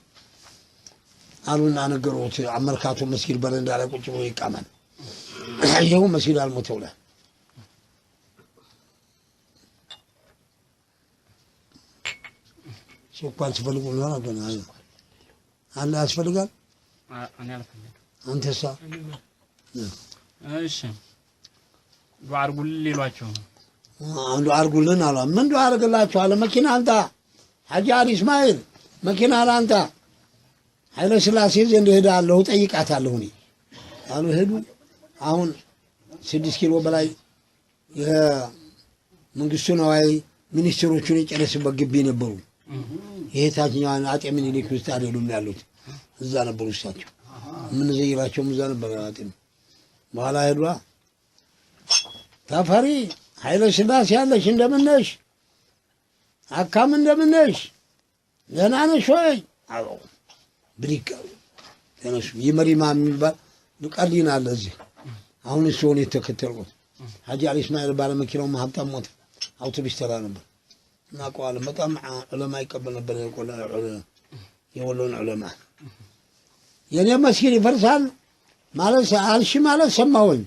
አሉና ነገሩት። አመርካቶ መስጊድ በረንዳ ላይ ቁጭ ብሎ ይቃማል። ይኸው መስጊድ አልሞተውላ ሱቋን ሲፈልጉ ነው አገና አለ ያስፈልጋል። እኔ አልፈልግም። አንተሳ? እሺ ዱዓ አድርጉልን ይሏቸው ነው። አንዱ አድርጉልን አሉ። ምን ዱዓ አድርግላችኋለሁ? መኪና አንተ ሐጂ አሊ እስማኤል መኪና አንተ ኃይለ ሥላሴ ዘንድ እሄዳለሁ ጠይቃታለሁ እኔ አሉ። ሄዱ። አሁን 6 ኪሎ በላይ የመንግስቱ ነዋይ ሚኒስትሮቹን የጨረሱበት ግቢ ነበሩ። ይሄ ታችኛው አጤ ምኒልክ ውስጥ አይደሉም ያሉት፣ እዛ ነበሩ እሳቸው። ምን ዘይራቸው እዛ ነበር አጤ። በኋላ ሄዷ ተፈሪ ኃይለ ሥላሴ ያለሽ እንደምን ነሽ? አካም እንደምን ነሽ? ደህና ነሽ ወይ? አዎ ብሪክ ተነሱ። ይመሪማ የሚባል ቀሊና አለ እዚህ። አሁን እሱ ሆነ የተከተልኩት ሐጂ አሊ እስማኤል ባለ መኪናው ሀብታም ሞተ። አውቶቡስ ተራ ነበር እናውቀዋለን። በጣም ዑለማ ይቀበል ነበር። የወሎን ዑለማ የኔ መስጊድ ይፈርሳል ማለት አልሽ ማለት ሰማሁኝ።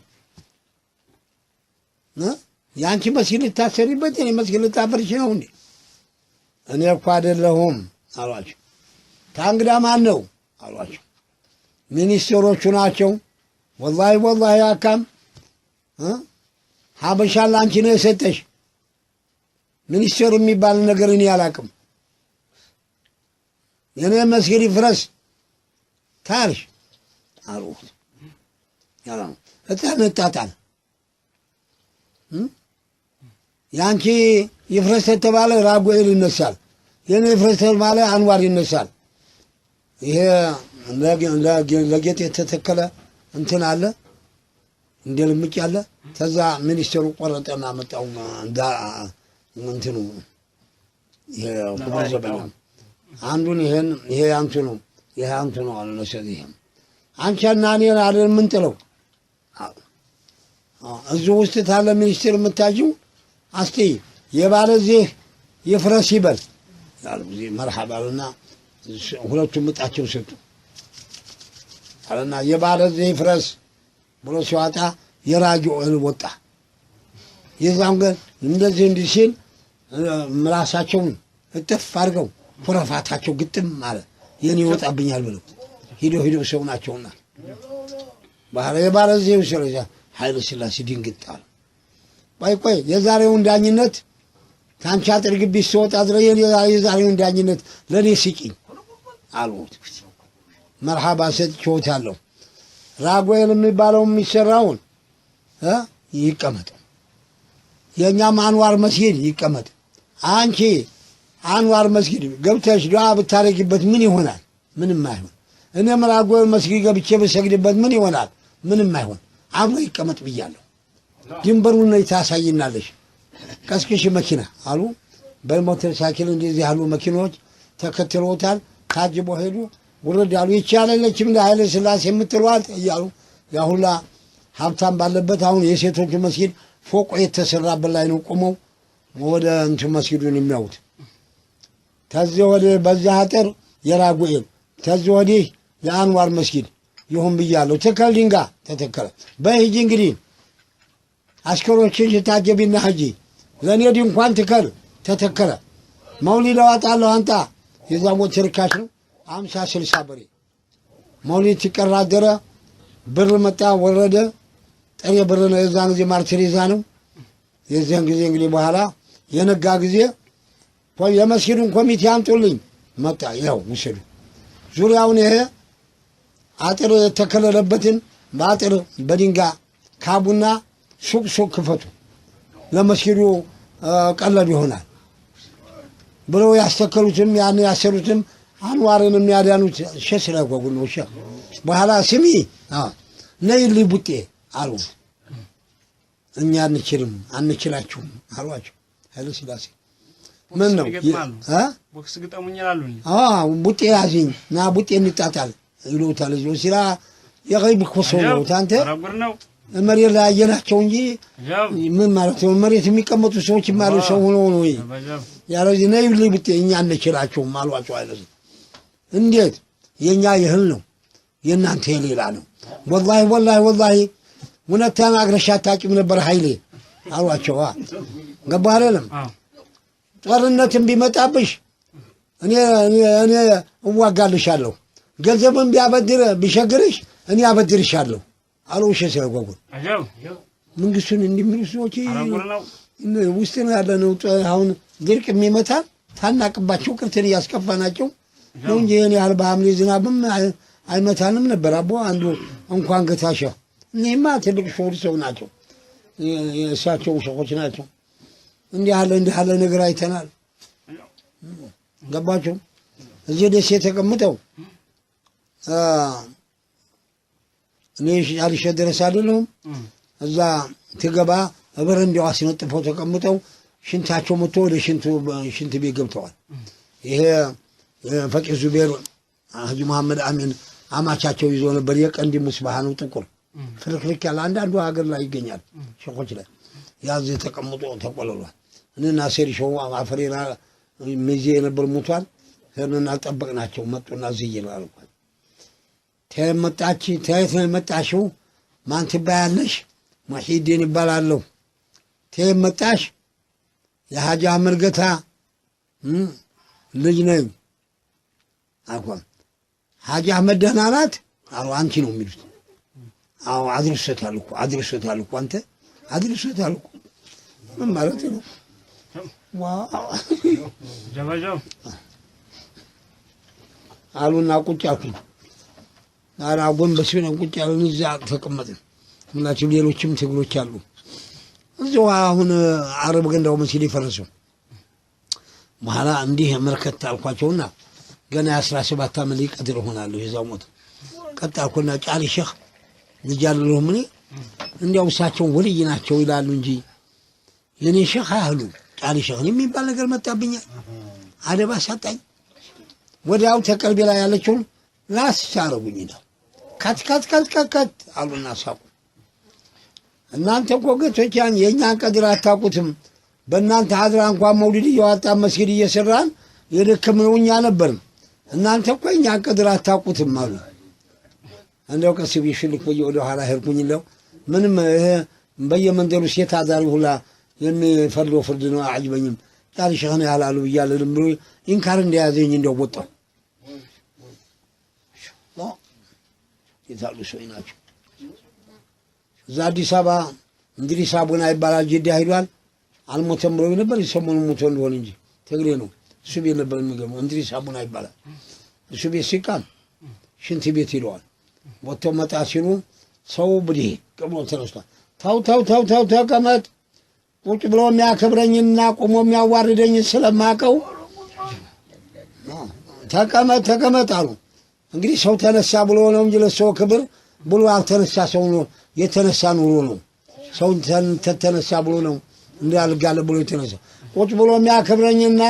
ያንቺ መስጊድ ልታሰሪበት የኔ መስጊድ ልታፈርሽ ነው እንዴ? እኔ እኮ አይደለሁም አሏቸው። ታንግዳ ማን ነው አሏቸው። ሚኒስትሮቹ ናቸው። ወላሂ አካም ሀበሻ ላንቺ ነው የሰጠሽ። ሚኒስትር የሚባል ነገር እኔ አላውቅም። የኔ መስጊድ ይፍረስ ታልሽ አሉት። ያው እጣጣል ያንቺ ይፍረስ ተባለ ራጉኤል ይነሳል። የኔ ይፍረስ ተባለ አንዋር ይነሳል። ይሄ ለጌጥ የተተከለ እንትን አለ እንደ ልምጭ አለ። ተዛ ሚኒስትሩ ቆረጠና መጣው እንትኑ ይሄ ኩብር ዘበና አንዱን ይሄ አንቱ ነው ይሄ አንቱ ነው አለ ለሰው። ይሄ አንቺና እኔ አይደል የምንጥለው እዚሁ ውስጥ ታለ ሚኒስትር የምታጂው አስቲ የባለዚህ ይፍረስ ይበል ያሉ ዚህ መርሐባልና ሁለቱም ምጣቸው ሰጡ አለና የባለዚህ ይፍረስ ብሎ ሲዋጣ የራጁኤል ወጣ። የዛም ግን እንደዚህ እንዲህ ሲል ምላሳቸውን እጥፍ አድርገው ኩረፋታቸው ግጥም ማለት የኔ ይወጣብኛል ብለው ሂዶ ሰው ናቸውና ባህረ የባለዚህ ስለዛ ኃይለ ሥላሴ ድንግጣል። ቆይ የዛሬውን ዳኝነት ታንቻ አጥር ግቢ ሲወጣ ድረስ የዛሬውን ዳኝነት ለኔ ስጪኝ አሉት። መርሐባ ሰጥቼዎታለሁ። ራጉኤል የሚባለው የሚሰራውን ይቀመጥ፣ የኛም አንዋር መስጊድ ይቀመጥ። አንቺ አንዋር መስጊድ ገብተሽ ዱዓ ብታረጊበት ምን ይሆናል? ምንም አይሆን። እኔም ራጉኤል መስጊድ ገብቼ ብሰግድበት ምን ይሆናል? ምንም አይሆን። አብሮ ይቀመጥ ብያለሁ። ድንበሩን ነው ታሳይናለሽ። ቀስቅሽ መኪና አሉ። በሞተር ሳይክል እንደዚህ ያሉ መኪኖች ተከትለውታል። ታጅቦ ሄዱ። ወረድ ያሉ ይቻለለችም ለኃይለ ሥላሴ የምትሏት እያሉ ያሁላ ሀብታም ባለበት አሁን የሴቶቹ መስጊድ ፎቆ የተሰራበት ላይ ነው ቆመው ወደ እንትን መስጊዱን የሚያዩት። ከዚህ ወዲህ በዛ አጥር የራጉኤል ከዚህ ወዲህ የአንዋር መስጊድ ይሁን ብያለሁ። ትከል ድንጋይ ተተከለ። በሂጂ እንግዲህ አሽከሮችን ታጀቢና ሂጂ ለእኔ ድንኳን ትከል ተተከለ። መውሊድ አዋጣለሁ አንጣ የዛ ሞት ርካሽ ነው 50-60 በሬ መውሊድ ሲቀራ አደረ። ብር መጣ ወረደ። ጥሬ ብር ነው የዛን ጊዜ ማርትሪዛ ነው። የዚያን ጊዜ እንግዲህ በኋላ የነጋ ጊዜ የመስጊዱን ኮሚቴ አምጡልኝ መጣ። ያው ውሰዱ ዙሪያውን ይሄ አጥር የተከለለበትን በአጥር በድንጋይ ካቡና ሱቅ ክፈቱ ለመስጊዱ ቀለብ ይሆናል ብለው ያስተከሉትም ያን ያሰሩትም አንዋርን የሚያዳኑት ሸስ ላይ ቆጉን ነው። በኋላ ስሚ ነይልኝ ቡጤ አሉ። እኛ አንችላችሁም አሏቸው ኃይለ ሥላሴ። ምን ነው ቦክስ ግጠሙኝ ይላሉ። ቡጤ ያዝኝ ና ቡጤ እንጣጣል ይሉታል። እዚሁ ሲራ የገይብ ኮሶ ነው ታንተ መሬት ላይ አየናቸው እንጂ ምን ማለት ነው? መሬት የሚቀመጡ ሰዎች ማለት ሰው ሆኖ ነው ያለዚህ ነይልኝ ቡጤ እኛ አንችላችሁም አሏቸው ኃይለ ሥላሴ። እንዴት የኛ ይህል ነው የእናንተ የሌላ ነው። ወላሂ እውነታን አግረሻ አታውቂም ነበር ኃይሌ አሏቸው። ገባህ አይደለም? ጦርነትም ቢመጣብሽ እኔ እዋጋልሻለሁ፣ ገንዘብም ቢሸግርሽ እኔ አበድርሻለሁ አሉ። ሲያጓጉል መንግስቱን እንዲምሩ ሰዎች ውስጥ ነው ያለ ነው። አሁን ድርቅ የሚመታ ታናቅባቸው ቅርትን እያስከፋናቸው ነው እንጂ ይህን ያህል በሐምሌ ዝናብም አይመታንም ነበር። አቦ አንዱ እንኳን ገታሻ እኔማ ትልቅ ሰው ናቸው የእሳቸው ሸኾች ናቸው። እንዲህ ያለ ነገር አይተናል። ገባቸው። እዚህ ደሴ ተቀምጠው እኔ አልሸ ድረስ አይደለሁም እዛ ትገባ በረንዳው አስነጥፈው ተቀምጠው ሽንታቸው መጥቶ ወደ ሽንት ቤት ገብተዋል። ይሄ ፈቂ ዙቤር ሀጂ መሐመድ አሚን አማቻቸው ይዞ ነበር። የቀንዲ ሙስባህ ነው ጥቁር ፍልክልክ ያለ አንዳንዱ ሀገር ላይ ይገኛል ሸኾች ላይ ያዝ ተቀምጦ ተቆልሏል። እኔና ሴሪ ሾው አፈሬና ሚዜ ነበር ሞቷል። ሄርና ጠበቅናቸው መጡና ዝይላል እንኳን ተመጣች ታይት ነው መጣሽው ማን ትባያለሽ? ሙሂዲን ይባላለሁ። ተመጣሽ የሀጂ አህመድ ገታ ልጅ ነኝ አቋም ሀጂ አህመድ ደህና ናት አሉ። አንቺ ነው የሚሉት። አዎ አድርሶታል እኮ አንተ አድርሶታል እኮ ምን ማለት ነው? ዋው ጀባጃው አሉና ቁጭ አልኩኝ። ኧረ ጎንበስ ብለን ቁጭ ያልን እዛ ተቀመጥን። ሁላችን ሌሎችም ትግሎች አሉ እዚያው። አሁን አረብ ገንዳው መስጊድ የፈረሰው በኋላ እንዲህ መርከት አልኳቸውና ገና 17 ዓመት ሊቀድር ሆናለሁ የዛው ሞት ቀጣልኩና ጫሊ ሼኽ ልጅ አለሁም እኔ እንዲያው እሳቸው ወልይ ናቸው ይላሉ እንጂ የኔ ሼኽ አህሉ ጫሊ ሼኽ የሚባል ነገር መጣብኛል። አደባ ሳጣኝ። ወዲያው ተቀልቤ ላይ ያለችውን ላስቻረጉኝ ነው ካት አሉና ሳቁ። እናንተ እኮ ገቶች የእኛን ቀድር አታውቁትም። በእናንተ ሀድራ እንኳን መውሊድ እያወጣን መስጊድ እየሰራን የደከምነው እኛ ነበርን። እናንተ እኮ የእኛን ቀድር አታውቁትም አሉ። እንደው ቀስ ብዬ ሽልክ ብዬ ወደ ኋላ ሄድኩኝ። ለው ምንም ይሄ በየመንደሩ ሴት አዳሪ ሁላ የሚፈርደው ፍርድ ነው አያጅበኝም። ጫሊ ሼኽ ነው ያላሉ ብያለሁ ብሎ ኢንካር እንደያዘኝ እንደው ወጣሁ። የታሉ ሰው ናቸው። እዛ አዲስ አበባ እንግዲህ ሳቡና ይባላል ጅዳ ሄዷል። አልሞተም ብለው ነበር። የሰሞኑን ሞቶ እንደሆነ እንጂ ትግሬ ነው። እሱ ቤት ነበር የሚገርመው። እንግዲህ ሳቡና ይባላል። እሱ ቤት ሲቃም ሽንት ቤት ሄደዋል። ወጥተው መጣ ሲሉ ሰው ብድሄ ቅብሎ ተነስቷል። ታው ተቀመጥ። ቁጭ ብሎ የሚያከብረኝና ቆሞ የሚያዋርደኝ ስለማቀው ተቀመጥ አሉ። እንግዲህ ሰው ተነሳ ብሎ ነው እንጂ ለሰው ክብር ብሎ ያልተነሳ ሰው ነው የተነሳ ኑሮ ነው። ሰው ተነሳ ብሎ ነው እንዳልጋለ ብሎ የተነሳ ቁጭ ብሎ የሚያከብረኝና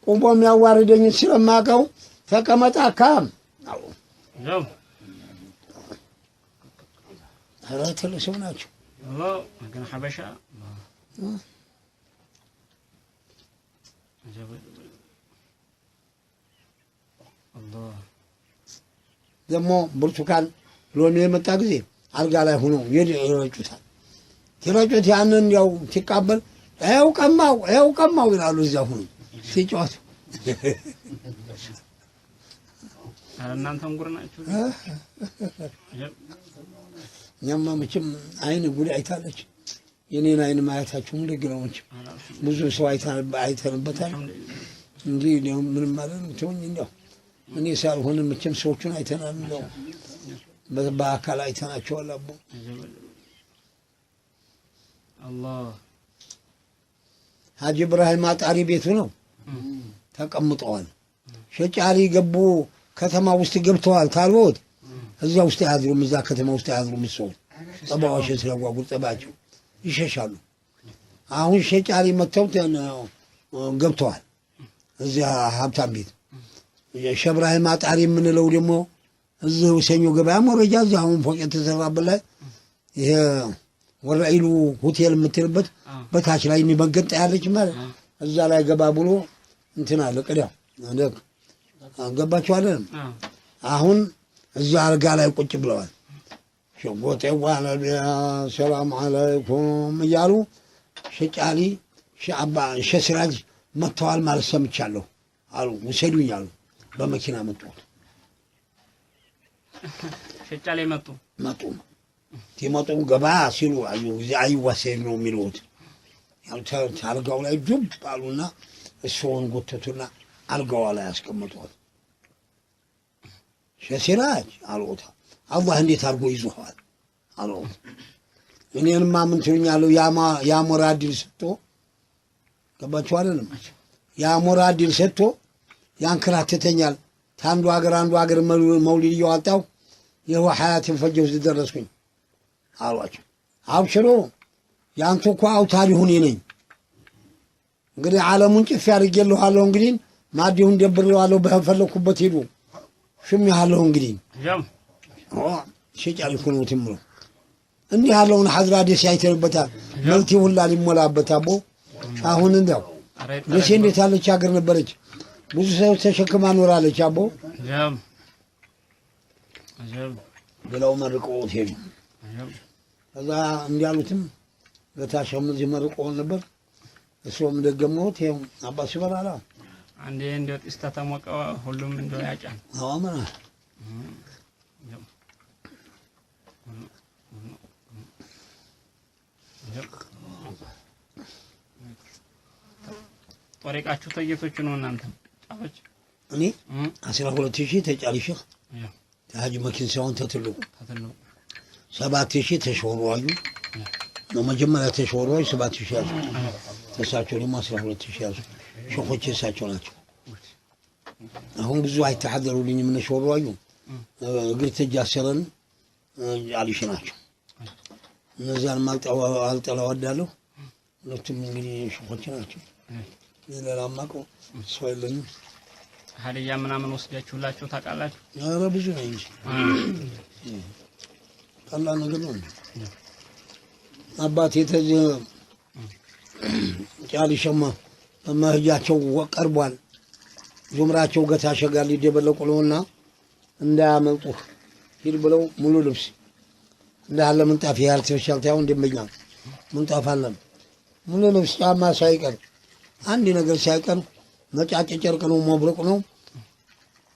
ቆሞ የሚያዋርደኝ ስለማቀው ተቀመጥ አካም አዎ ያው ሀራት ለሰው ናቸው ግን ሐበሻ አላህ ደግሞ ብርቱካን ሎሚ የመጣ ጊዜ አልጋ ላይ ሆኖ ይረጩታል። ሲረጩት ያንን ያው ሲቃበል ያው ቀማው ይላሉ። እዚያ ሆኖ ሲጫወቱ እናንተም ጉር ናችሁ። እኛማ መቼም አይን ጉድ አይታለች። የኔን አይን ማየታችሁ ደግ ነው። መቼም ብዙ ሰው አይተንበታል እንጂ ምንም ማለት ነው። ተወኝ እንደው እኔ ሳልሆን መቼም ሰዎቹን አይተናል ነው በአካል አይተናቸዋል። አቦ አላህ ሀጂ ኢብራሂም አጣሪ ቤቱ ነው ተቀምጠዋል። ሸጫሪ ገቡ ከተማ ውስጥ ገብተዋል። ካልቦት እዚያ ውስጥ ያድሩም እዛ ከተማ ውስጥ ያድሩም ሰው ጠባዎች ስለጓጉር ጠባቸው ይሸሻሉ። አሁን ሸጫሪ መተው ገብተዋል እዚያ ሀብታም ቤት። ሸብራሂም አጣሪ የምንለው ደግሞ እዚሁ ሰኞ ገበያ መረጃ እዚያ አሁን ፎቅ የተሰራበት ላይ ይሄ ወራኢሉ ሆቴል የምትልበት በታች ላይ የሚመገንጣ ያለች ማለት እዛ ላይ ገባ ብሎ እንትን አለ ቅዳው ገባችሁ አይደል? አሁን እዛ አልጋ ላይ ቁጭ ብለዋል። ሸጎጤ ዋለቢያ ሰላም አለይኩም እያሉ ሸጫሊ ሻባ ሸስራጅ መጥተዋል ማለት ሰምቻለሁ አሉ። ውሰዱኝ አሉ። በመኪና መጡ። ሸጫሊ መጡ ሲመጡ ገባ ሲሉ አይዋሰድ ነው የሚሉት። ያው አልጋው ላይ ጁብ አሉና እሱን ጎተቱና አልጋው ላይ ያስቀምጡት። ሸሲራጅ አሉት አላህ እንዴት አድርጎ ይዞሃል አሉት። እኔንማ ምን ትሉኛለሁ ያ ሞራድ ድል ሰጥቶ ገባችሁ አይደለም? ያ ሞራድ ድል ሰጥቶ ያንከራተተኛል። ታንዱ ሀገር መውሊድ እያወጣው ይኸው ሀያትን ፈጀው ደረስኩኝ አሏቸው። አብሽሮ ያንተ እኮ አውታሪ ሁኔ ነኝ እንግዲህ ዓለሙን ጭፍ ያድርጌልሃለሁ። እንግዲህ ማዲሁን ደብሬዋለሁ። በፈለኩበት ሄዱ ሽም ያለሁ እንግዲህ ሸጫሪ ሆኖ ትምሮ እንዲህ ያለውን ሐዝራ ደስ አይተንበታል። መልቲ ሁላ ሊሞላበት አቦ አሁን እንደው ደስ እንዴት ያለች ሀገር ነበረች። ብዙ ሰው ተሸክማ ኖራለች አቦ ብለው መርቀውት ሄዱ። ከዛ እንዲያሉትም ለታሸም እዚህ መርቀውን ነበር። እሱም ደገመውት ይኸው አባስ ይበላል። አንዴ እንደው ጢስ ተሞቀ ሁሉም እንደው ያጫን አማና ጦሪቃችሁ ተየቶች ነው እናንተ ጫፎች እኔ 12000 ተጫሊሽ ታጅ መኪን ሳይሆን ተትልቁ 7000 ተሾሯዩ ነው መጀመሪያ ተሾሯዩ 7000 ያዙ። ተሳቸው ደግሞ 12000 ያዙ። ሸኾች እሳቸው ናቸው። አሁን ብዙ አይተሐደሩልኝ ምን ሾሯዩ እግር ተጃሰረን አሊሽ ናቸው። እነዛን አልጠላ ወዳለሁ። ሁለቱም እንግዲህ ሸኾች ናቸው። ሌላማቆ ሰው የለኝም። ሀዲያ ምናምን ወስዳችሁላችሁ ታውቃላችሁ? ኧረ ብዙ ነው እንጂ ቀላል ነገር ነው። አባቴ ተዚህ ጫሊሸማ መህጃቸው ቀርቧል። ዙምራቸው ገታሸ ጋር ሊደበለቁ ነውና እንዳያመልጡ ሂድ ብለው ሙሉ ልብስ እንዳለ ምንጣፍ ያርቲፊሻል ታው እንደመኛ ምንጣፍ አለ ሙሉ ልብስ ጫማ ሳይቀር አንድ ነገር ሳይቀር ነጫጭ ጨርቅ ነው መብረቅ ነው።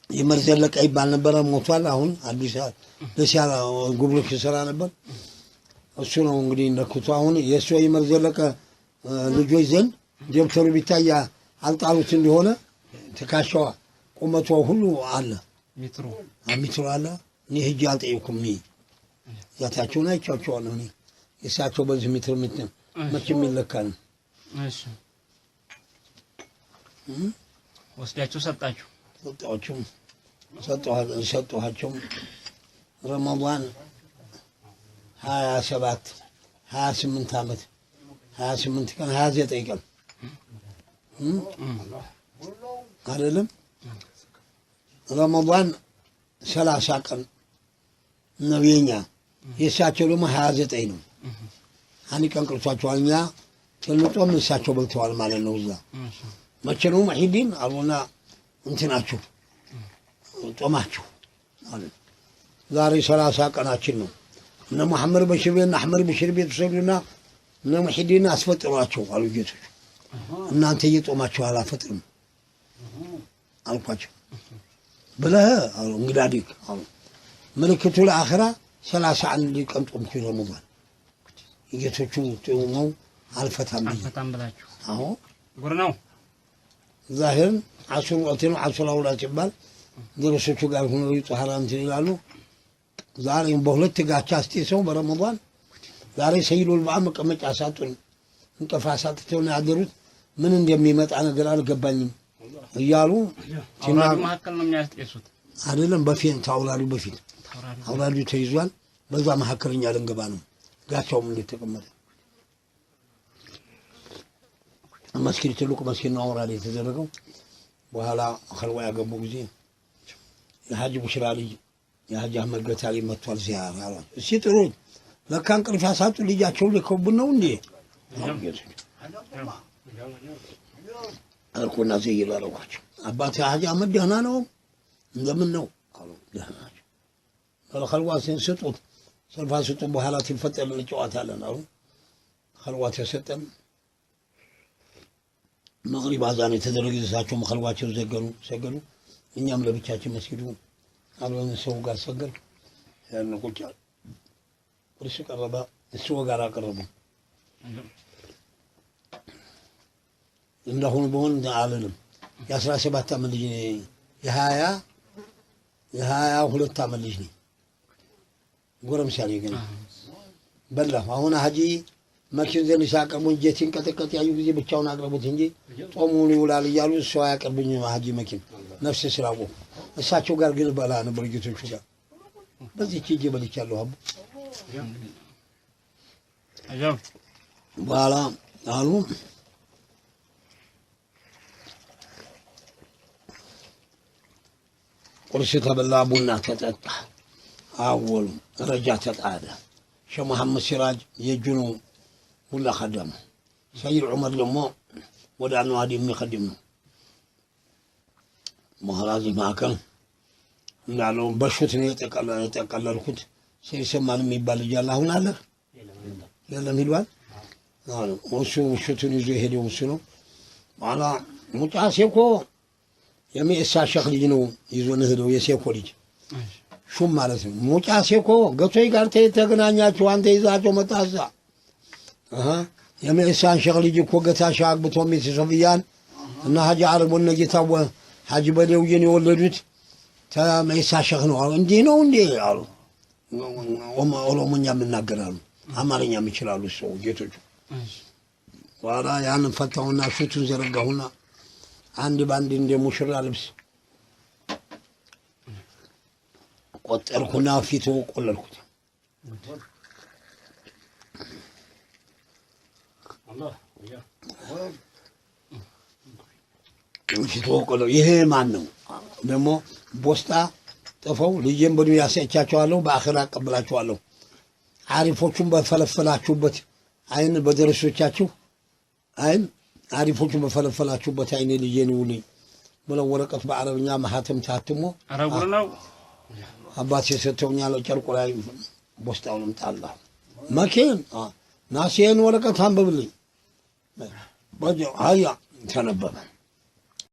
የመርዘለቀ ይባል ነበር ሞቷል። አሁን አዲስ ለሲያ ጉብሎክ ይሰራ ነበር። እሱ ነው እንግዲህ እንደኩቱ አሁን የሱ የመርዘለቀ ልጆች ዘንድ ደብተሩ ቢታያ አልጣሉት እንደሆነ ተካሻዋ ቁመቷ ሁሉ አለ ሚትሩ አለ። እኔ ሂጅ አልጠየኩም። እኔ ዛታቸውን አይቻቸዋለሁ። እኔ የእሳቸው በዚህ ሚትር መቼም ይለካል። እሺ ወስዳችሁ ሰጣችሁ? ሰጠኋቸው። ረመዳን 28 ዓመት 28 ቀን 29 ቀን አይደለም ረመዳን 30 ቀን ነው የኛ የእሳቸው ደግሞ 29 ነው። አንድ ቀን ቀርቷቸዋል። እኛ ስንጾም እሳቸው በልተዋል ማለት ነው። እዛ መቼ ነው ሙሒዲን አሉና እንትናችሁ ጾማችሁ ማለት ዛሬ 30 ቀናችን ነው። እነ መሐመድ በሽር ቤት አህመድ በሽር ቤት ወሰዱና እነ ሙሒዲን አስፈጥሯቸው አሉ ጌቶች። እናንተ እየጾማችሁ አላፈጥርም አልኳቸው። ብለህ አሉ እንግዳዲክ አሉ ምልክቱ ለአኺራ 31 ቀን ጾምኩ ረመዳን ጌቶቹ ጾመው አልፈታም ብላችሁ። አዎ ጉር ነው ዛሂርን ዓሱር ወቅት ነው። ዓሱር አውላት ይባል ደረሶቹ ጋር ሆነው ይጧሃራ እንትን ይላሉ። ዛሬ በሁለት ጋቻ አስጤሰው በረመዳን ዛሬ ሰይዱል በዓ መቀመጫ ሳጡን እንቅፋ ሳጥተው ነው ያደሩት። ምን እንደሚመጣ ነገር አልገባኝም እያሉ መካከል ነው የሚያስጤሱት አይደለም። በፊት ታውላሉ በፊት አውላዱ ተይዟል። በዛ መካከለኛ ልንገባ ነው። ጋቻውም እንዴት ተቀመጠ? መስጊድ ትልቁ መስጊድ ነው አውራድ የተደረገው። በኋላ ኸልዋ ያገቡ ጊዜ የሐጂ ቡሽራ ልጅ የሐጂ አህመድ ገታሊ መጥቷል ዚያራ አሏት። እስኪ ጥሩት ለካ እንቅልፍ ያሳጡ ልጃቸውን ልከውብን ነው እንዴ አልኩና ዘይል አረኳቸው። አባቴ ሐጂ አህመድ ደህና ነው እንደምን ነው አሉ። ደህና ናቸው። ኸልዋ ስጡት ሰልፋ ስጡ በኋላ ትፈጠር እንጨዋታለን አሉ። ኸልዋ ተሰጠን። መግሪብ አዛን የተደረገ እሳቸው መኸልዋቸው ሰገዱ። እኛም ለብቻችን መስጊዱ አብረን ሰው ጋር ሰገድ ያን ቁጭ ቁርስ ቀረበ። እሱ ጋር አቀረቡ። እንደሆነ በሆነ አለንም የ17 ዓመት ልጅ የ22 ዓመት ልጅ ነኝ። ጎረምሳ ነኝ ግን በላሁ። አሁን ሐጂ መኪን ዘንድ ሲያቀርቡ እንጀቴን ቀጥቀጥ ያዩ ጊዜ ብቻውን አቅርቡት እንጂ ጦሙን ይውላል እያሉ እሱ አያቀርቡኝ ሐጂ መኪን ነፍስ ስላወቁ እሳቸው ጋር ግን በላ ነበር ጌቶቹ ጋር በዚህ ሂጄ በልቻለሁ። አቡ በኋላ አሉ ቁርስ ተበላ፣ ቡና ተጠጣ። አወሉ ረጃ ተጣደ። ሸህ መሐመድ ሲራጅ የእጁኑ ሁላ ኸደመ። ሰይድ ዑመር ደግሞ ወደ አንዋዲ የሚኸድም ነው። መህራዚ ማዕከል እንዳለው በሹት ነው የጠቀለልኩት። ሲሰማን የሚባል ልጅ አለ። አሁን አለ የለም ሂዷል። እሱ ሹቱን ይዞ የሄደው እሱ ነው። በኋላ ሙጫ ሴኮ የሚእሳ ሸኽ ልጅ ነው ይዞን ሄደው የሴኮ ልጅ ሹም ማለት ነው። ሙጫ ሴኮ ገቶይ ጋር ተገናኛችሁ አንተ ይዛቸው መጣሳ የሚእሳን ሸኽ ልጅ እኮ ገታሻ አግብቶ ሚስት ሶፊያን እና ሐጂ ዓረብ ወነጌታው ሐጂ በሌውዬን የወለዱት ተመኢሳ ሸኽ ነው አሉ። እንዲህ ነው እንዴ አሉ። ኦሮሞኛ ይናገራሉ፣ አማርኛም ይችላሉ ሰው ጌቶቹ። በኋላ ያንን ፈታሁና ሹቱን ዘረጋሁና አንድ ባንድ እንደ ሙሽራ ልብስ ቆጠርኩና ፊቱ ቆለልኩት። ፊቱ ቆለል። ይሄ ማን ነው ደግሞ? ቦስጣ ጥፈው ልጄን በዱንያ ሰጥቻቸዋለሁ፣ በአኺራ አቀብላቸዋለሁ። አሪፎቹን በፈለፈላችሁበት አይን በደረሶቻችሁ አይን አሪፎቹን በፈለፈላችሁበት አይን ልጄን ይውልኝ ብለው ወረቀት በአረብኛ ማህተም ታትሞ አረጉር ነው አባቴ ሰጥተውኛል። ጨርቁ ላይ ቦስጣውንም ጣላ መኪን ናሲን ወረቀት አንብብልኝ በጀ አያ ተነበበ።